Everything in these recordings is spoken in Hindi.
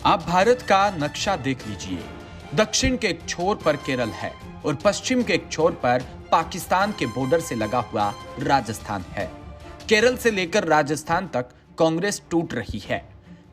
आप भारत का नक्शा देख लीजिए। दक्षिण के एक छोर पर केरल है और पश्चिम के एक छोर पर पाकिस्तान के बॉर्डर से लगा हुआ राजस्थान है। केरल से लेकर राजस्थान तक कांग्रेस टूट रही है।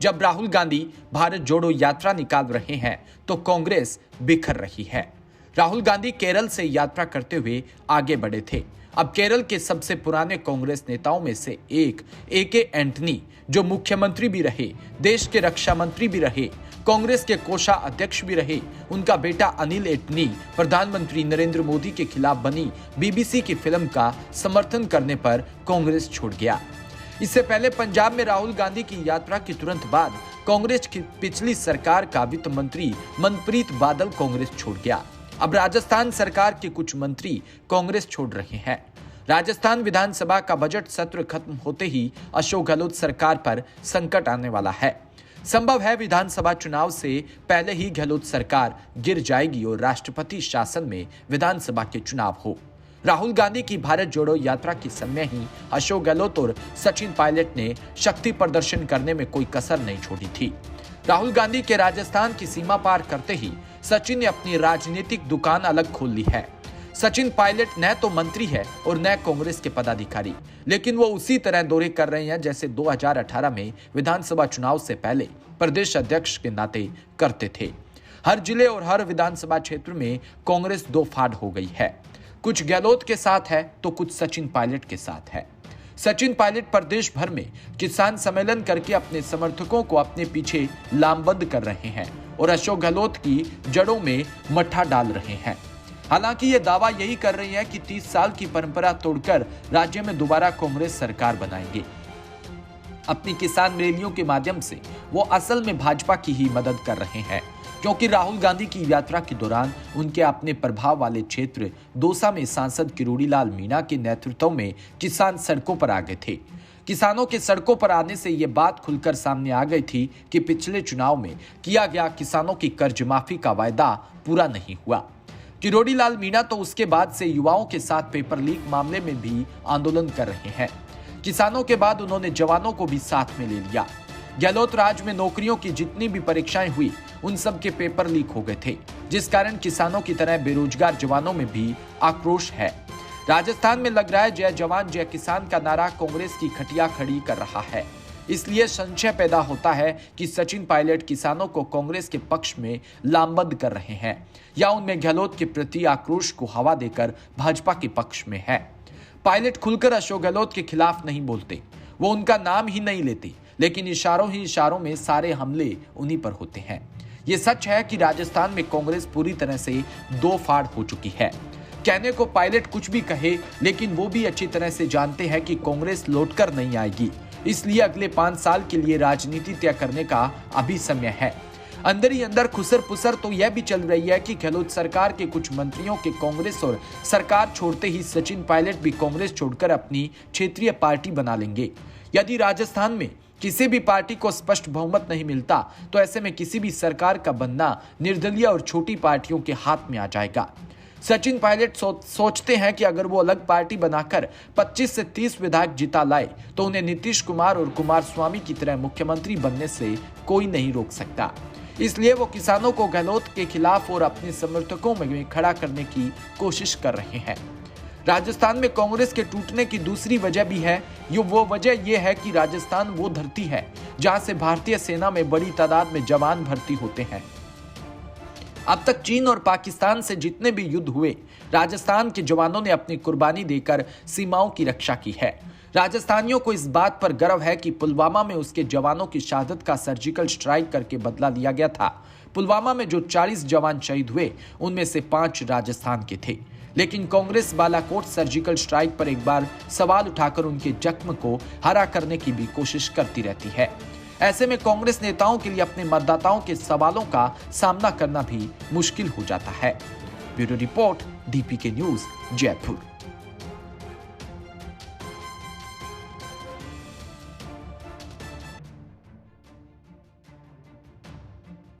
जब राहुल गांधी भारत जोड़ो यात्रा निकाल रहे हैं तो कांग्रेस बिखर रही है। राहुल गांधी केरल से यात्रा करते हुए आगे बढ़े थे। अब केरल के सबसे पुराने कांग्रेस नेताओं में से एक ए.के. एंटनी, जो मुख्यमंत्री भी रहे, देश के रक्षा मंत्री भी रहे, कांग्रेस के कोषाध्यक्ष भी रहे, उनका बेटा अनिल एंटनी प्रधानमंत्री नरेंद्र मोदी के खिलाफ बनी बीबीसी की फिल्म का समर्थन करने पर कांग्रेस छोड़ गया। इससे पहले पंजाब में राहुल गांधी की यात्रा के तुरंत बाद कांग्रेस की पिछली सरकार का वित्त मंत्री मनप्रीत बादल कांग्रेस छोड़ गया। अब राजस्थान सरकार के कुछ मंत्री कांग्रेस छोड़ रहे हैं। राजस्थान विधानसभा का बजट सत्र खत्म होते ही अशोक गहलोत सरकार पर संकट आने वाला है। संभव है विधानसभा चुनाव से पहले ही गहलोत सरकार गिर जाएगी और राष्ट्रपति शासन में विधानसभा के चुनाव हो। राहुल गांधी की भारत जोड़ो यात्रा के समय ही अशोक गहलोत और सचिन पायलट ने शक्ति प्रदर्शन करने में कोई कसर नहीं छोड़ी थी। राहुल गांधी के राजस्थान की सीमा पार करते ही सचिन ने अपनी राजनीतिक दुकान अलग खोल ली है। सचिन पायलट न तो मंत्री है और न कांग्रेस के पदाधिकारी, लेकिन वो उसी तरह दौरे कर रहे हैं जैसे 2018 में विधानसभा चुनाव से पहले प्रदेश अध्यक्ष के नाते करते थे। हर जिले और हर विधानसभा क्षेत्र में कांग्रेस दो फाड़ हो गई है। कुछ गहलोत के साथ है तो कुछ सचिन पायलट के साथ है। सचिन पायलट प्रदेश भर में किसान सम्मेलन करके अपने समर्थकों को अपने पीछे लामबंद कर रहे हैं और अशोक गहलोत की जड़ों में मट्ठा डाल रहे हैं। हालांकि ये दावा यही कर रही है कि 30 साल की परंपरा तोड़कर राज्य में दोबारा कांग्रेस सरकार बनाएंगे। अपनी किसान रैलियों के माध्यम से वो असल में भाजपा की ही मदद कर रहे हैं, क्योंकि राहुल गांधी की यात्रा के दौरान उनके अपने प्रभाव वाले क्षेत्र दौसा में सांसद किरोड़ी लाल मीणा के नेतृत्व में किसान सड़कों पर आ गए थे। किसानों के सड़कों पर आने से ये बात खुलकर सामने आ गई थी कि पिछले चुनाव में किया गया किसानों की कर्ज माफी का वायदा पूरा नहीं हुआ। किरोड़ी लाल मीणा तो उसके बाद से युवाओं के साथ पेपर लीक मामले में भी आंदोलन कर रहे हैं। किसानों के बाद उन्होंने जवानों को भी साथ में ले लिया। गहलोत राज में नौकरियों की जितनी भी परीक्षाएं हुई उन सब के पेपर लीक हो गए थे, जिस कारण किसानों की तरह बेरोजगार जवानों में भी आक्रोश है। राजस्थान में लग रहा है जय जवान जय किसान का नारा कांग्रेस की खटिया खड़ी कर रहा है। इसलिए संशय पैदा होता है कि सचिन पायलट किसानों को कांग्रेस के पक्ष में लामबंद कर रहे हैं या उनमें गहलोत के प्रति आक्रोश को हवा देकर भाजपा के पक्ष में है। पायलट खुलकर अशोक गहलोत के खिलाफ नहीं बोलते, वो उनका नाम ही नहीं लेते, लेकिन इशारों ही इशारों में सारे हमले उन्हीं पर होते हैं। ये सच है कि राजस्थान में कांग्रेस पूरी तरह से दो फाड़ हो चुकी है। कहने को पायलट कुछ भी कहे, लेकिन वो भी अच्छी तरह से जानते हैं कि कांग्रेस लौटकर नहीं आएगी। इसलिए अगले 5 साल के लिए राजनीति तय करने का अभी समय है। अंदर ही अंदर खुसर पुसर तो यह भी चल रही है कि गहलोत सरकार के कुछ मंत्रियों के कांग्रेस और सरकार छोड़ते ही सचिन पायलट भी कांग्रेस छोड़कर अपनी क्षेत्रीय पार्टी बना लेंगे। यदि राजस्थान में किसी भी पार्टी को स्पष्ट बहुमत नहीं मिलता तो ऐसे में किसी भी सरकार का बनना निर्दलीय और छोटी पार्टियों के हाथ में आ जाएगा। सचिन पायलट सोचते हैं कि अगर वो अलग पार्टी बनाकर 25 से 30 विधायक जिता लाए तो उन्हें नीतीश कुमार और कुमारस्वामी की तरह मुख्यमंत्री बनने से कोई नहीं रोक सकता। इसलिए वो किसानों को गहलोत के खिलाफ और अपने समर्थकों में खड़ा करने की कोशिश कर रहे हैं। राजस्थान में कांग्रेस के टूटने की दूसरी वजह भी है। वो वजह यह है कि राजस्थान वो धरती है जहां से भारतीय सेना में बड़ी तादाद में जवान भर्ती होते हैं। अब तक चीन और पाकिस्तान से जितने भी युद्ध हुए, राजस्थान के जवानों ने अपनी कुर्बानी देकर सीमाओं की रक्षा की है। राजस्थानियों को इस बात पर गर्व है कि पुलवामा में उसके जवानों की शहादत का सर्जिकल स्ट्राइक करके बदला लिया गया था। पुलवामा में जो 40 जवान शहीद हुए उनमें से 5 राजस्थान के थे। लेकिन कांग्रेस बालाकोट सर्जिकल स्ट्राइक पर एक बार सवाल उठाकर उनके जख्म को हरा करने की भी कोशिश करती रहती है। ऐसे में कांग्रेस नेताओं के लिए अपने मतदाताओं के सवालों का सामना करना भी मुश्किल हो जाता है। Bureau report, DPK news, Jaipur.